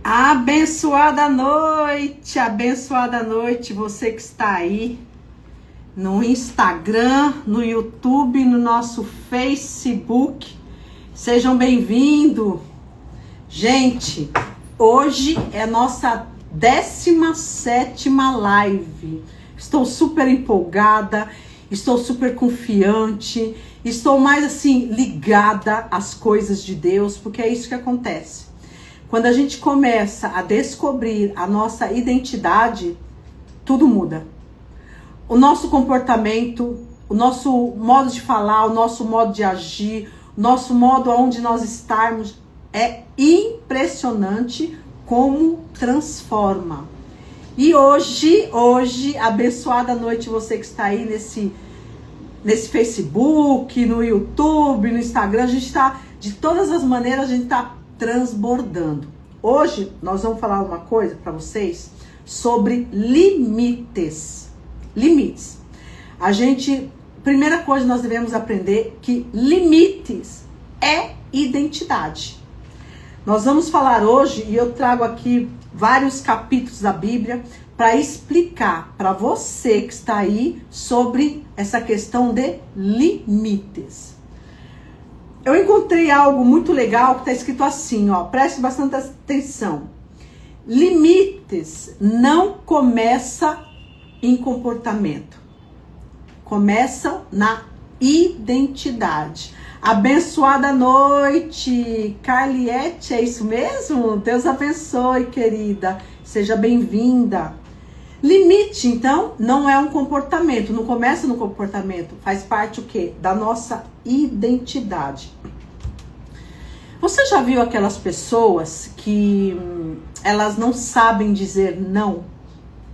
Abençoada noite, você que está aí no Instagram, no YouTube, no nosso Facebook. Sejam bem-vindos. Gente, hoje é nossa 17ª live. Estou super empolgada, estou super confiante, estou mais assim ligada às coisas de Deus, porque é isso que acontece. Quando a gente começa a descobrir a nossa identidade, tudo muda. O nosso comportamento, o nosso modo de falar, o nosso modo de agir, o nosso modo onde nós estarmos, é impressionante como transforma. E hoje, abençoada noite você que está aí nesse Facebook, no YouTube, no Instagram, a gente está, de todas as maneiras, a gente está transbordando. Hoje nós vamos falar uma coisa para vocês sobre limites. Limites. Primeira coisa nós devemos aprender que limites é identidade. Nós vamos falar hoje, e eu trago aqui vários capítulos da Bíblia para explicar para você que está aí sobre essa questão de limites. Eu encontrei algo muito legal que está escrito assim, ó, preste bastante atenção. Limites não começa em comportamento, começam na identidade. Abençoada noite, Carliette, é isso mesmo? Deus abençoe, querida, seja bem-vinda. Limite, então, não é um comportamento, não começa no comportamento, faz parte o quê? Da nossa identidade. Você já viu aquelas pessoas que elas não sabem dizer não?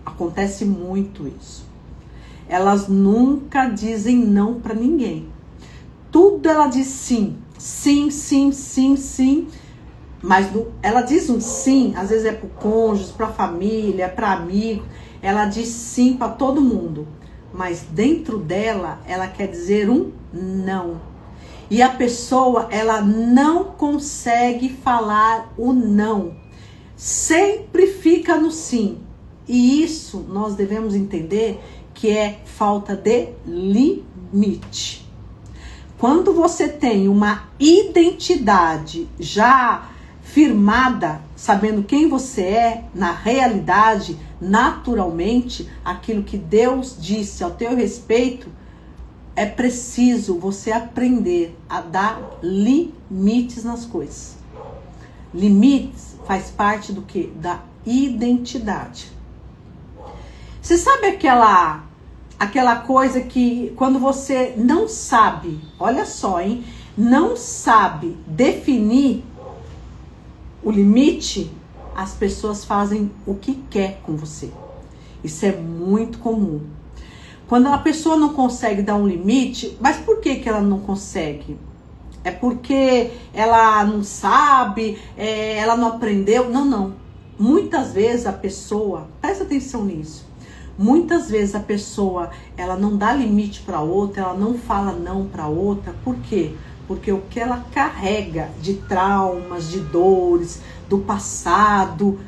Acontece muito isso. Elas nunca dizem não para ninguém. Tudo ela diz sim, sim, mas ela diz um sim, às vezes é para o cônjuge, para a família, para amigo. Ela diz sim para todo mundo, mas dentro dela, ela quer dizer um não. E a pessoa, ela não consegue falar o não. Sempre fica no sim. E isso nós devemos entender que é falta de limite. Quando você tem uma identidade já firmada, sabendo quem você é, na realidade, naturalmente, aquilo que Deus disse ao teu respeito, é preciso você aprender a dar limites nas coisas. Limites faz parte do quê? Da identidade. Você sabe aquela coisa que quando você não sabe, olha só, hein? Não sabe definir o limite, as pessoas fazem o que quer com você. Isso é muito comum. Quando a pessoa não consegue dar um limite, mas por que ela não consegue? É porque ela não sabe, ela não aprendeu? Não. Muitas vezes a pessoa, presta atenção nisso, muitas vezes a pessoa, ela não dá limite para outra, ela não fala não para outra. Por quê? Porque o que ela carrega de traumas, de dores, do passado,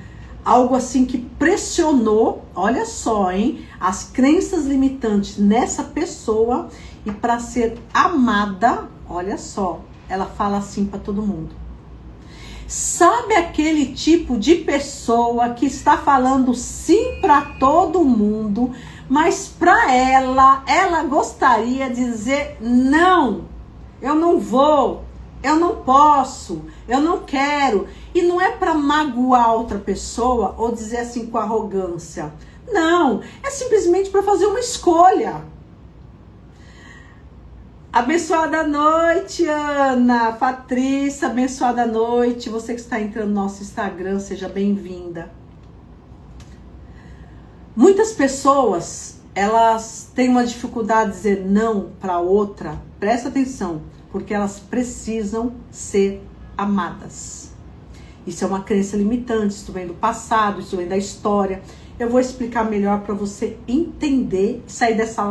algo assim que pressionou, olha só, hein? As crenças limitantes nessa pessoa, e para ser amada, olha só, ela fala assim para todo mundo. Sabe aquele tipo de pessoa que está falando sim para todo mundo, mas para ela gostaria de dizer não. Eu não vou, eu não posso, eu não quero. E não é para magoar outra pessoa ou dizer assim com arrogância. Não, é simplesmente para fazer uma escolha. Abençoada noite, Ana, Patrícia, abençoada noite. Você que está entrando no nosso Instagram, seja bem-vinda. Muitas pessoas, elas têm uma dificuldade de dizer não para outra. Presta atenção, porque elas precisam ser amadas. Isso é uma crença limitante, isso vem do passado, isso vem da história. Eu vou explicar melhor para você entender, sair dessa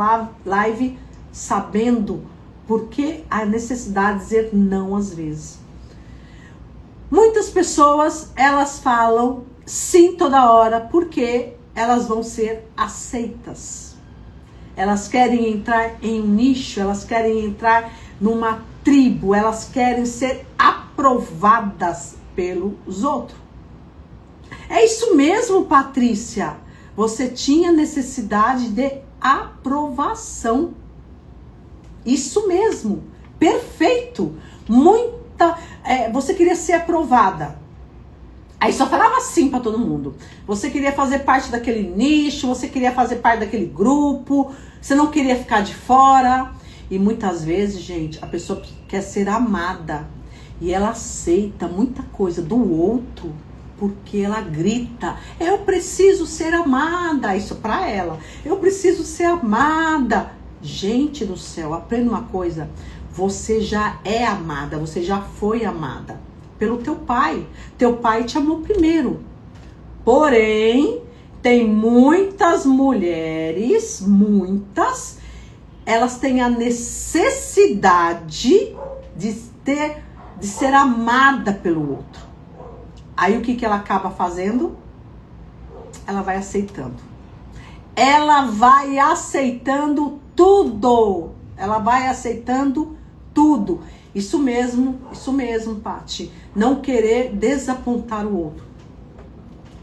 live sabendo por que a necessidade de dizer não às vezes. Muitas pessoas, elas falam sim toda hora porque elas vão ser aceitas. Elas querem entrar em um nicho, elas querem entrar numa tribo, elas querem ser aprovadas pelos outros. É isso mesmo, Patrícia. Você tinha necessidade de aprovação. Isso mesmo. Perfeito. Você queria ser aprovada. Aí só falava sim para todo mundo. Você queria fazer parte daquele nicho, você queria fazer parte daquele grupo, você não queria ficar de fora. E muitas vezes, gente, a pessoa quer ser amada e ela aceita muita coisa do outro porque ela grita: eu preciso ser amada. Isso para ela. Eu preciso ser amada. Gente do céu, aprenda uma coisa. Você já é amada, você já foi amada pelo teu pai. Teu pai te amou primeiro. Porém, tem muitas mulheres, elas têm a necessidade de ser amada pelo outro. Aí o que ela acaba fazendo? Ela vai aceitando. Ela vai aceitando tudo. Ela vai aceitando tudo. Isso mesmo, Paty. Não querer desapontar o outro.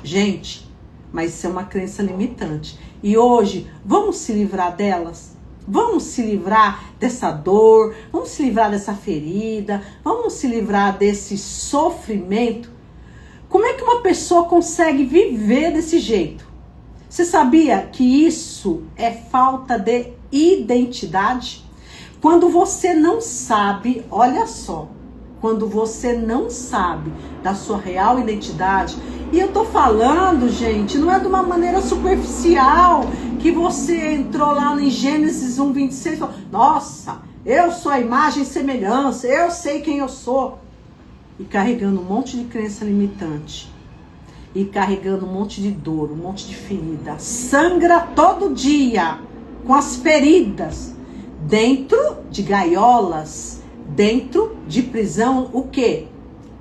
Gente, mas isso é uma crença limitante. E hoje, vamos se livrar delas? Vamos se livrar dessa dor? Vamos se livrar dessa ferida? Vamos se livrar desse sofrimento? Como é que uma pessoa consegue viver desse jeito? Você sabia que isso é falta de identidade? Quando você não sabe, olha só, quando você não sabe da sua real identidade, e eu tô falando, gente, não é de uma maneira superficial, que você entrou lá em Gênesis 1:26 e falou: nossa, eu sou a imagem e semelhança, eu sei quem eu sou. E carregando um monte de crença limitante, e carregando um monte de dor, um monte de ferida, sangra todo dia com as feridas, dentro de gaiolas, dentro de prisão, o quê?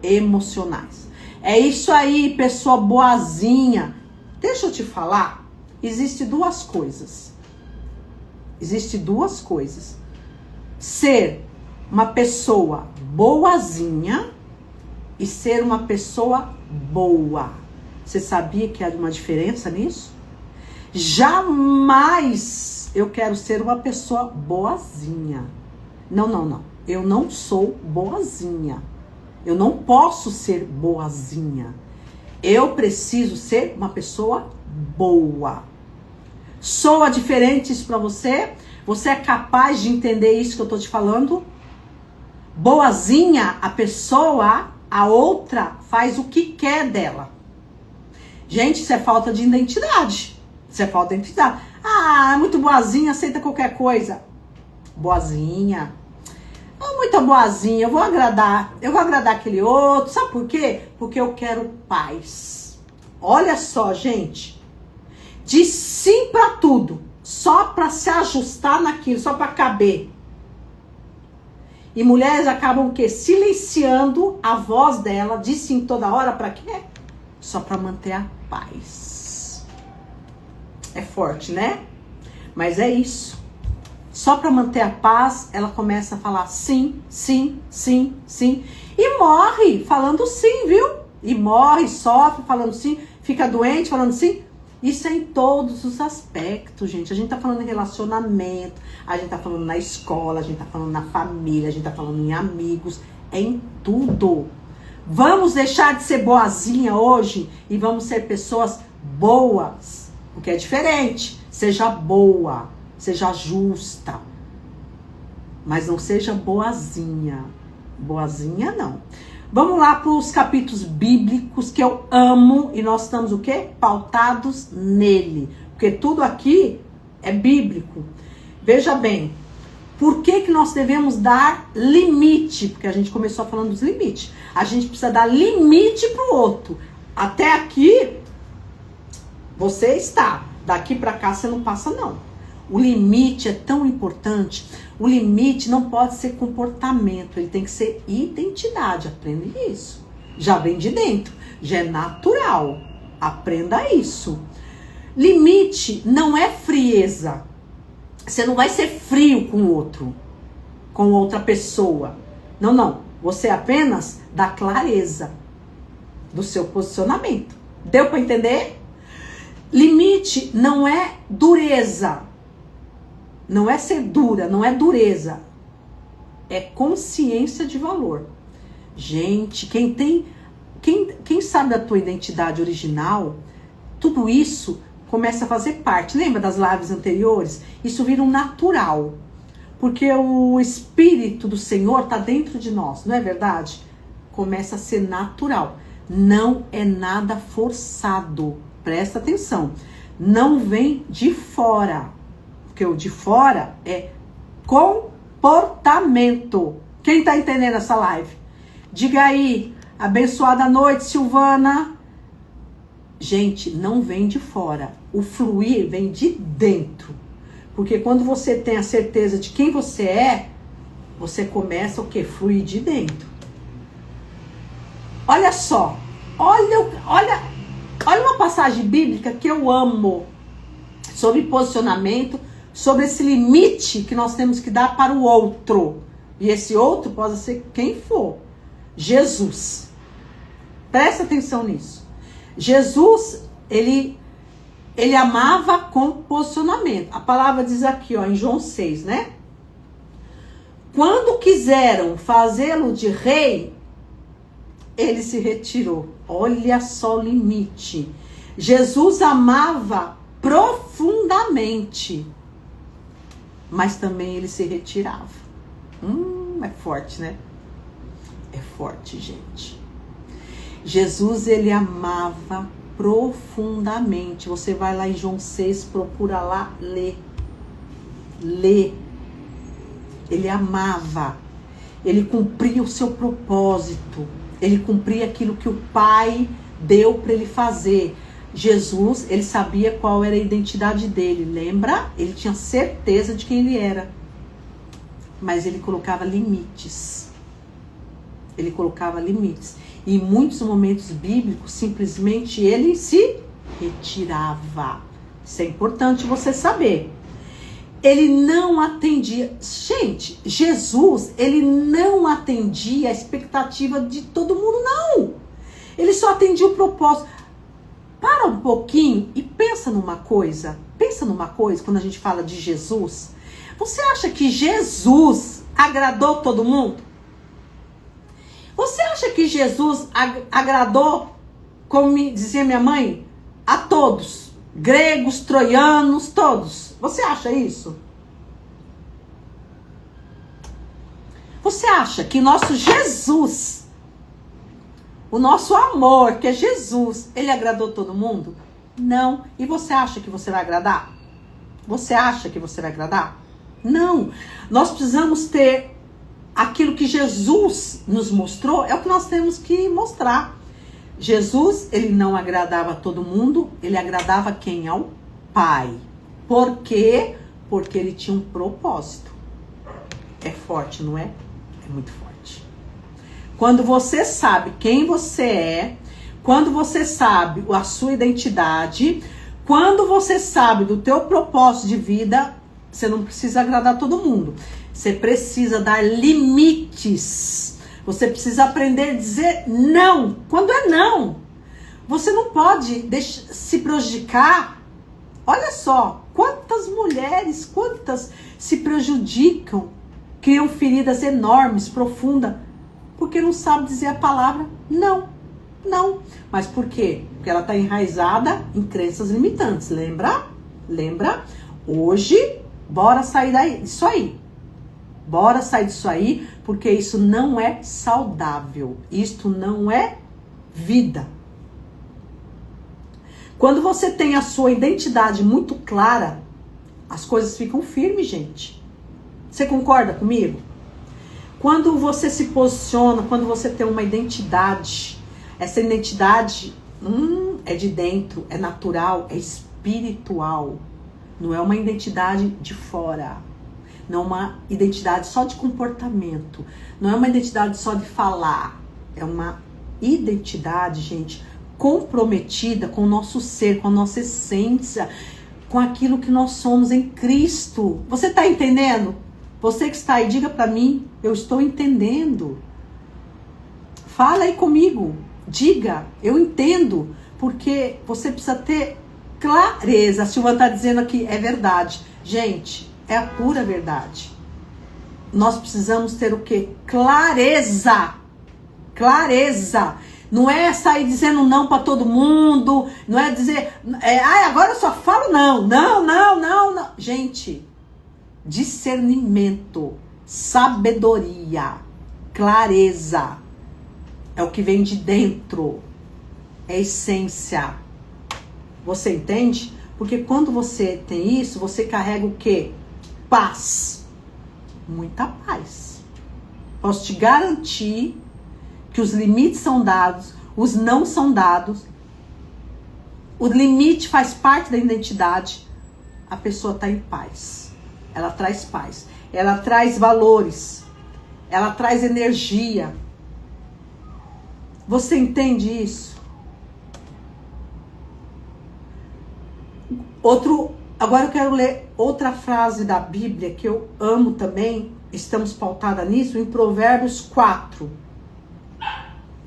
Emocionais. É isso aí, pessoa boazinha. Deixa eu te falar, existe duas coisas. Ser uma pessoa boazinha e ser uma pessoa boa. Você sabia que há uma diferença nisso? Jamais eu quero ser uma pessoa boazinha. Não. Eu não sou boazinha. Eu não posso ser boazinha. Eu preciso ser uma pessoa boa. Soa diferente isso pra você? Você é capaz de entender isso que eu tô te falando? Boazinha, a outra faz o que quer dela. Gente, isso é falta de identidade. Ah, é muito boazinha, aceita qualquer coisa. Boazinha. Muita boazinha, eu vou agradar aquele outro. Sabe por quê? Porque eu quero paz. Olha só, gente. De sim pra tudo. Só pra se ajustar naquilo, só pra caber. E mulheres acabam o quê? Silenciando a voz dela, de sim toda hora, pra quê? Só pra manter a paz. É forte, né? Mas é isso. Só pra manter a paz, ela começa a falar sim. E morre falando sim, viu? E morre, sofre falando sim, fica doente falando sim. Isso é em todos os aspectos, gente. A gente tá falando em relacionamento, a gente tá falando na escola, a gente tá falando na família, a gente tá falando em amigos, em tudo. Vamos deixar de ser boazinha hoje e vamos ser pessoas boas. O que é diferente. Seja boa, seja justa, mas não seja boazinha. Boazinha não. Vamos lá para os capítulos bíblicos que eu amo e nós estamos o quê? Pautados nele. Porque tudo aqui é bíblico. Veja bem, por que nós devemos dar limite? Porque a gente começou falando dos limites. A gente precisa dar limite para o outro. Até aqui, você está. Daqui para cá você não passa não. O limite é tão importante. O limite não pode ser comportamento, ele tem que ser identidade. Aprenda isso. Já vem de dentro, já é natural. Aprenda isso. Limite não é frieza. Você não vai ser frio com o outro, com outra pessoa. Não, não. Você apenas dá clareza do seu posicionamento. Deu para entender? Limite não é dureza. Não é ser dura, não é dureza. É consciência de valor. Gente, quem sabe da tua identidade original, tudo isso começa a fazer parte. Lembra das lives anteriores? Isso vira um natural. Porque o Espírito do Senhor está dentro de nós, não é verdade? Começa a ser natural. Não é nada forçado. Presta atenção. Não vem de fora. Porque o de fora é comportamento. Quem está entendendo essa live? Diga aí. Abençoada noite, Silvana. Gente, não vem de fora. O fluir vem de dentro. Porque quando você tem a certeza de quem você é, você começa o quê? Fluir de dentro. Olha só. Olha uma passagem bíblica que eu amo. Sobre posicionamento, sobre esse limite que nós temos que dar para o outro. E esse outro pode ser quem for. Jesus. Presta atenção nisso. Jesus, ele amava com posicionamento. A palavra diz aqui, ó, em João 6, né? Quando quiseram fazê-lo de rei, ele se retirou. Olha só o limite. Jesus amava profundamente, mas também ele se retirava. É forte, né? É forte, gente. Jesus, ele amava profundamente. Você vai lá em João 6, procura lá, lê. Ele amava. Ele cumpria o seu propósito. Ele cumpria aquilo que o Pai deu para ele fazer. Jesus, ele sabia qual era a identidade dele. Lembra? Ele tinha certeza de quem ele era. Mas ele colocava limites. Ele colocava limites. E em muitos momentos bíblicos, simplesmente ele se retirava. Isso é importante você saber. Ele não atendia. Gente, Jesus, ele não atendia a expectativa de todo mundo, não. Ele só atendia o propósito. Para um pouquinho e pensa numa coisa. Pensa numa coisa quando a gente fala de Jesus. Você acha que Jesus agradou todo mundo? Você acha que Jesus agradou, como me dizia minha mãe, a todos? Gregos, troianos, todos. Você acha isso? Você acha que nosso Jesus, o nosso amor, que é Jesus, ele agradou todo mundo? Não. E você acha que você vai agradar? Você acha que você vai agradar? Não. Nós precisamos ter aquilo que Jesus nos mostrou, é o que nós temos que mostrar. Jesus, ele não agradava a todo mundo, ele agradava quem? Ao Pai. Por quê? Porque ele tinha um propósito. É forte, não é? É muito forte. Quando você sabe quem você é, quando você sabe a sua identidade, quando você sabe do teu propósito de vida, você não precisa agradar todo mundo. Você precisa dar limites. Você precisa aprender a dizer não. Quando é não, você não pode se prejudicar. Olha só, quantas mulheres, quantas se prejudicam, criam feridas enormes, profundas, porque não sabe dizer a palavra não. Não. Mas por quê? Porque ela está enraizada em crenças limitantes. Lembra? Lembra? Hoje, bora sair disso aí. Bora sair disso aí, porque isso não é saudável. Isto não é vida. Quando você tem a sua identidade muito clara, as coisas ficam firmes, gente. Você concorda comigo? Quando você se posiciona, quando você tem uma identidade, essa identidade é de dentro, é natural, é espiritual. Não é uma identidade de fora. Não é uma identidade só de comportamento. Não é uma identidade só de falar. É uma identidade, gente, comprometida com o nosso ser, com a nossa essência, com aquilo que nós somos em Cristo. Você está entendendo? Você que está aí, diga para mim, eu estou entendendo. Fala aí comigo, diga, eu entendo, porque você precisa ter clareza. A Silvana está dizendo aqui, é verdade. Gente, é a pura verdade. Nós precisamos ter o quê? Clareza. Clareza. Não é sair dizendo não para todo mundo, não é dizer, agora eu só falo não. Não. Gente, discernimento, sabedoria, clareza, é o que vem de dentro, é essência. Você entende? Porque quando você tem isso, você carrega o quê? Paz. Muita paz. Posso te garantir que os limites são dados, os não são dados. O limite faz parte da identidade. A pessoa está em paz. Ela traz paz. Ela traz valores. Ela traz energia. Você entende isso? Agora eu quero ler outra frase da Bíblia que eu amo também. Estamos pautada nisso em Provérbios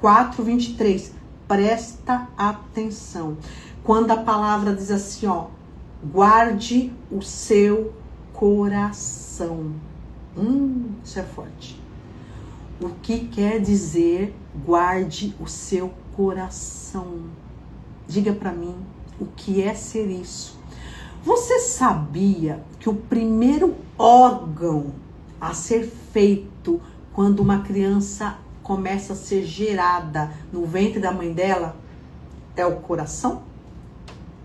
4:23. Presta atenção. Quando a palavra diz assim, ó, guarde o seu coração. Isso é forte. O que quer dizer guarde o seu coração? Diga para mim, o que é ser isso? Você sabia que o primeiro órgão a ser feito quando uma criança começa a ser gerada no ventre da mãe dela é o coração?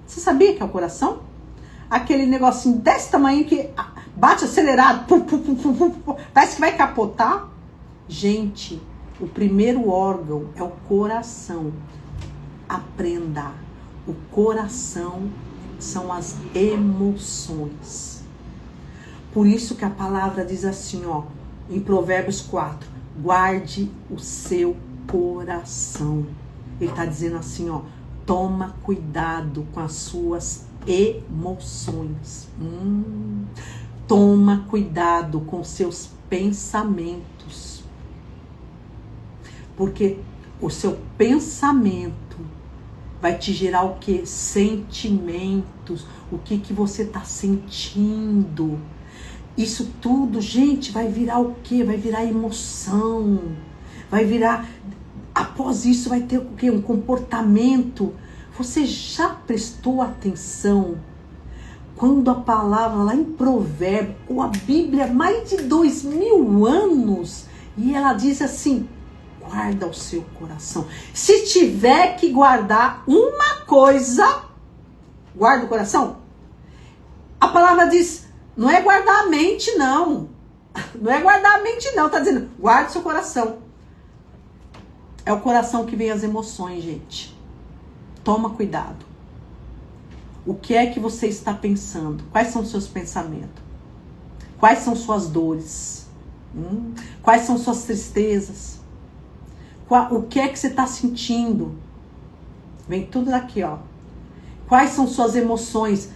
Você sabia que é o coração? Aquele negocinho desse tamanho que bate acelerado, parece que vai capotar. Gente, o primeiro órgão é o coração. Aprenda, o coração são as emoções. Por isso que a palavra diz assim, ó, em Provérbios 4, guarde o seu coração. Ele está dizendo assim, ó, toma cuidado com as suas emoções. Toma cuidado com seus pensamentos. Porque o seu pensamento vai te gerar o que? Sentimentos. O que você está sentindo. Isso tudo, gente, vai virar o quê? Vai virar emoção. Vai virar... Após isso vai ter o quê? Um comportamento. Você já prestou atenção? Quando a palavra lá em Provérbios, ou a Bíblia há mais de 2000 anos, e ela diz assim, guarda o seu coração. Se tiver que guardar uma coisa, guarda o coração. A palavra diz, não é guardar a mente, não. Não é guardar a mente, não. Está dizendo, guarda o seu coração. É o coração que vem as emoções, gente. Toma cuidado. O que é que você está pensando? Quais são os seus pensamentos? Quais são suas dores? Quais são suas tristezas? O que é que você está sentindo? Vem tudo daqui, ó. Quais são suas emoções?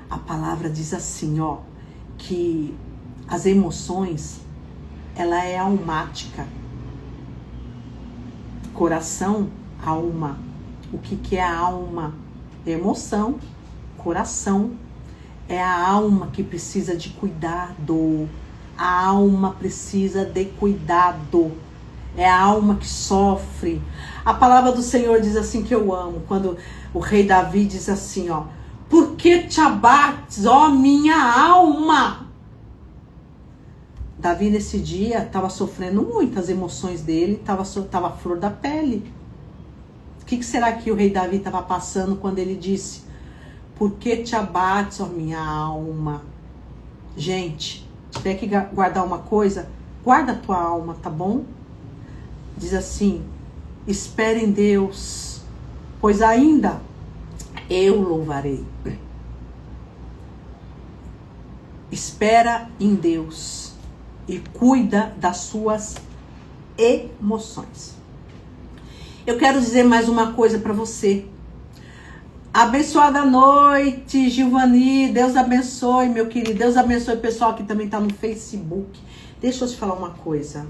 A palavra diz assim, ó, que as emoções, ela é almática. Coração, alma. O que é a alma? Emoção. Coração é a alma que precisa de cuidado. A alma precisa de cuidado. É a alma que sofre. A palavra do Senhor diz assim, que eu amo, quando o rei Davi diz assim, ó, por que te abates, ó minha alma? Davi nesse dia estava sofrendo muito, as emoções dele estava à flor da pele. O que será que o rei Davi estava passando quando ele disse, por que te abates, ó minha alma? Gente, se tiver que guardar uma coisa, guarda a tua alma, tá bom? Diz assim, espere em Deus, pois ainda eu louvarei. Espera em Deus e cuida das suas emoções. Eu quero dizer mais uma coisa para você. Abençoada noite, Gilvani. Deus abençoe, meu querido. Deus abençoe o pessoal que também tá no Facebook. Deixa eu te falar uma coisa.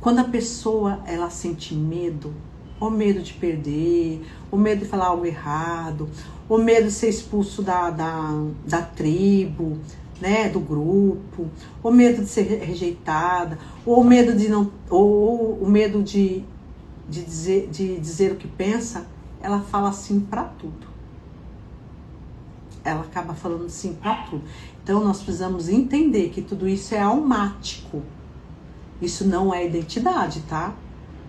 Quando a pessoa, ela sente medo, ou medo de perder, ou medo de falar algo errado, ou medo de ser expulso da tribo, né, do grupo, ou medo de ser rejeitada, ou medo de não, ou o medo de dizer o que pensa, ela fala sim para tudo. Ela acaba falando sim para tudo. Então nós precisamos entender que tudo isso é almático. Isso não é identidade, tá?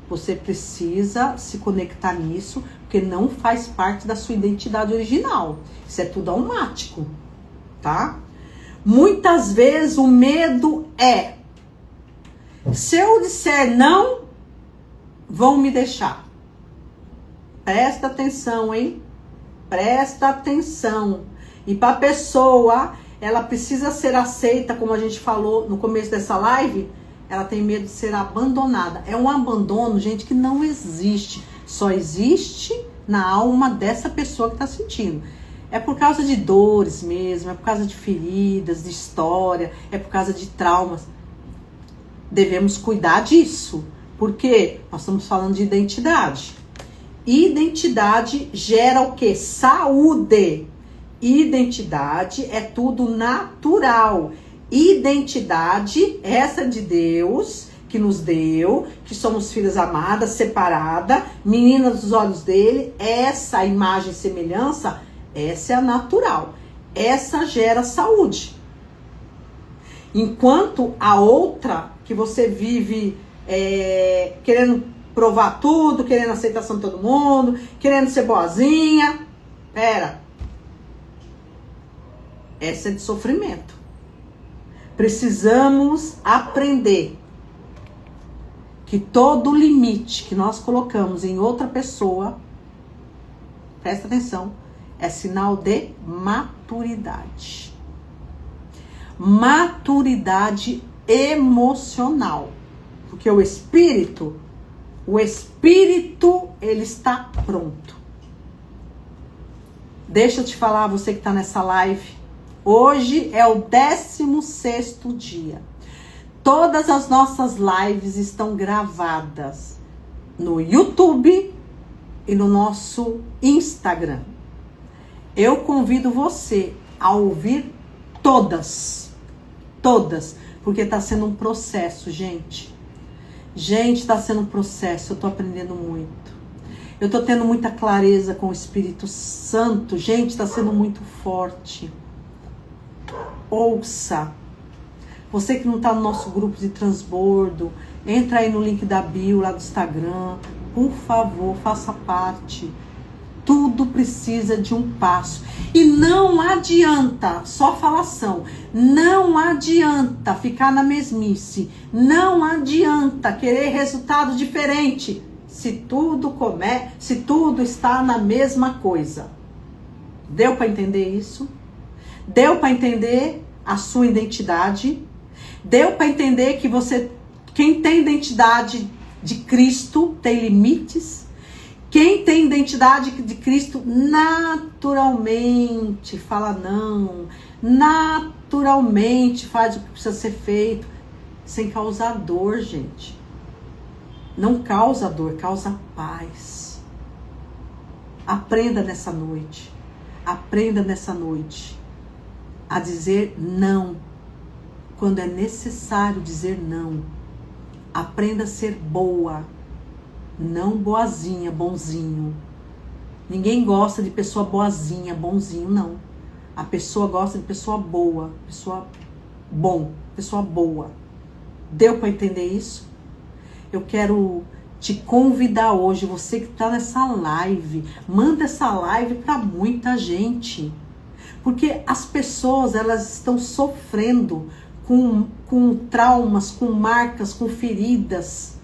Você precisa se conectar nisso, porque não faz parte da sua identidade original. Isso é tudo almático, tá? Muitas vezes o medo é: se eu disser não, vão me deixar. Presta atenção, hein? Presta atenção. E para a pessoa, ela precisa ser aceita, como a gente falou no começo dessa live, ela tem medo de ser abandonada. É um abandono, gente, que não existe. Só existe na alma dessa pessoa que está sentindo. É por causa de dores mesmo, é por causa de feridas, de história, é por causa de traumas. Devemos cuidar disso, porque nós estamos falando de identidade. Identidade gera o quê? Saúde. Identidade é tudo natural. Identidade, essa de Deus, que nos deu, que somos filhas amadas, separada, meninas dos olhos dele, essa imagem e semelhança, essa é a natural. Essa gera saúde. Enquanto a outra, que você vive querendo provar tudo, querendo aceitação de todo mundo, querendo ser boazinha, essa é de sofrimento. Precisamos aprender que todo limite que nós colocamos em outra pessoa, presta atenção, é sinal de maturidade. Maturidade emocional. Porque o espírito, ele está pronto. Deixa eu te falar, você que está nessa live, hoje é o 16º dia. Todas as nossas lives estão gravadas no YouTube e no nosso Instagram. Eu convido você a ouvir todas, porque está sendo um processo, gente. Gente, está sendo um processo, eu estou aprendendo muito. Eu estou tendo muita clareza com o Espírito Santo. Gente, está sendo muito forte. Ouça. Você que não está no nosso grupo de transbordo, entra aí no link da bio lá do Instagram. Por favor, faça parte. Tudo precisa de um passo. E não adianta só falação. Não adianta ficar na mesmice. Não adianta querer resultado diferente. Se tudo está na mesma coisa. Deu para entender isso? Deu para entender a sua identidade? Deu para entender que quem tem identidade de Cristo tem limites? Quem tem identidade de Cristo naturalmente fala não, naturalmente faz o que precisa ser feito, sem causar dor, gente. Não causa dor, causa paz. Aprenda nessa noite a dizer não, quando é necessário dizer não. Aprenda a ser boa. Não boazinha, bonzinho. Ninguém gosta de pessoa boazinha, bonzinho, não. A pessoa gosta de pessoa boa, pessoa boa. Deu para entender isso? Eu quero te convidar hoje, você que está nessa live, manda essa live para muita gente. Porque as pessoas, elas estão sofrendo com traumas, com marcas, com feridas,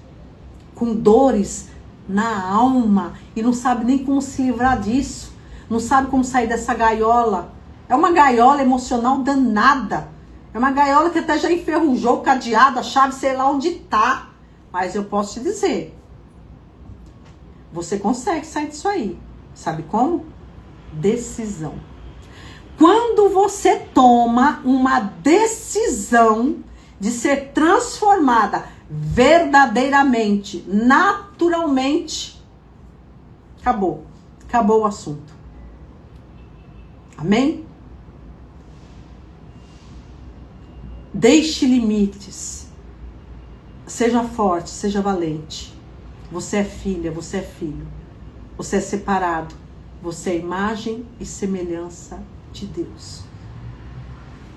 com dores na alma e não sabe nem como se livrar disso, não sabe como sair dessa gaiola. É uma gaiola emocional danada, é uma gaiola que até já enferrujou o cadeado, a chave, sei lá onde tá. Mas eu posso te dizer, Você consegue sair disso aí. Sabe como? Decisão. Quando você toma uma decisão de ser transformada verdadeiramente, naturalmente, acabou. Acabou o assunto. Amém? Deixe limites. Seja forte, seja valente. Você é filha, você é filho. Você é separado. Você é imagem e semelhança de Deus.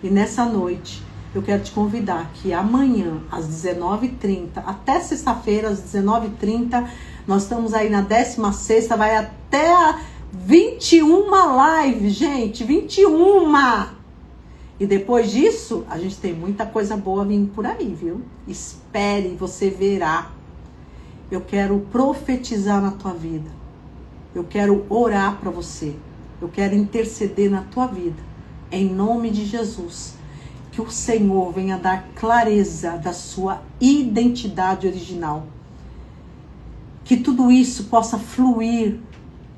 E nessa noite, eu quero te convidar que amanhã, às 19h30, até sexta-feira, às 19h30, nós estamos aí na 16ª, vai até a 21 live, gente, 21! E depois disso, a gente tem muita coisa boa vindo por aí, viu? Espere, você verá. Eu quero profetizar na tua vida. Eu quero orar para você. Eu quero interceder na tua vida. Em nome de Jesus. Que o Senhor venha dar clareza da sua identidade original. Que tudo isso possa fluir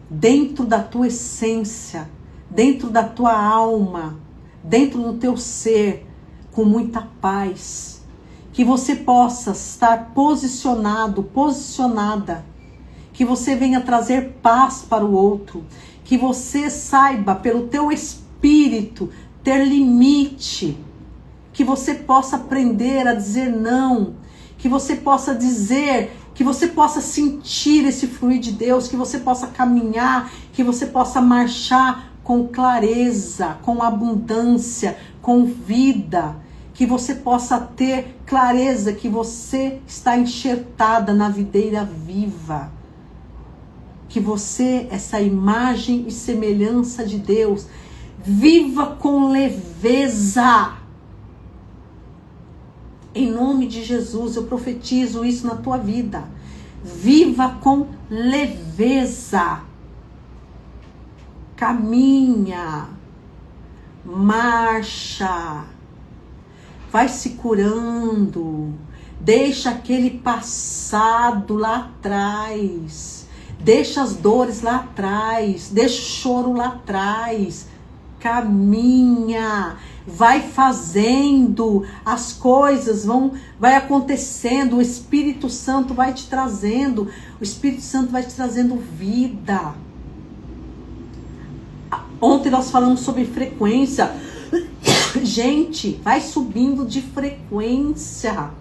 dentro da tua essência, dentro da tua alma, dentro do teu ser, com muita paz. Que você possa estar posicionado, posicionada. Que você venha trazer paz para o outro. Que você saiba, pelo teu espírito, ter limite. Que você possa aprender a dizer não. Que você possa dizer, que você possa sentir esse fluir de Deus. Que você possa caminhar, que você possa marchar com clareza, com abundância, com vida. Que você possa ter clareza que você está enxertada na videira viva. Que você, essa imagem e semelhança de Deus, viva com leveza. Em nome de Jesus, eu profetizo isso na tua vida. Viva com leveza. Caminha. Marcha. Vai se curando. Deixa aquele passado lá atrás. Deixa as dores lá atrás. Deixa o choro lá atrás. Caminha. Vai fazendo. As coisas vai acontecendo. O Espírito Santo vai te trazendo. O Espírito Santo vai te trazendo vida. Ontem nós falamos sobre frequência. Gente, vai subindo de frequência.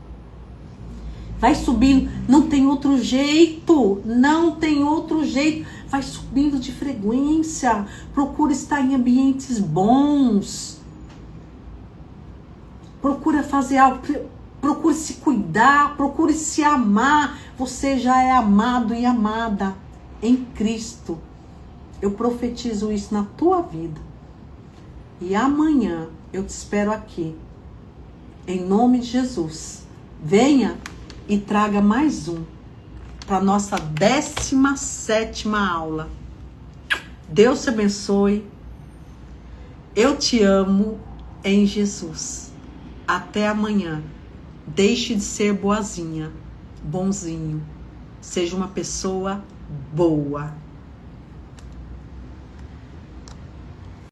Vai subindo, não tem outro jeito, não tem outro jeito. Vai subindo de frequência. Procura estar em ambientes bons. Procura fazer algo, procure se cuidar, procure se amar. Você já é amado e amada em Cristo. Eu profetizo isso na tua vida. E amanhã eu te espero aqui. Em nome de Jesus. Venha e traga mais um para nossa 17ª aula. Deus te abençoe. Eu te amo em Jesus. Até amanhã. Deixe de ser boazinha, bonzinho. Seja uma pessoa boa.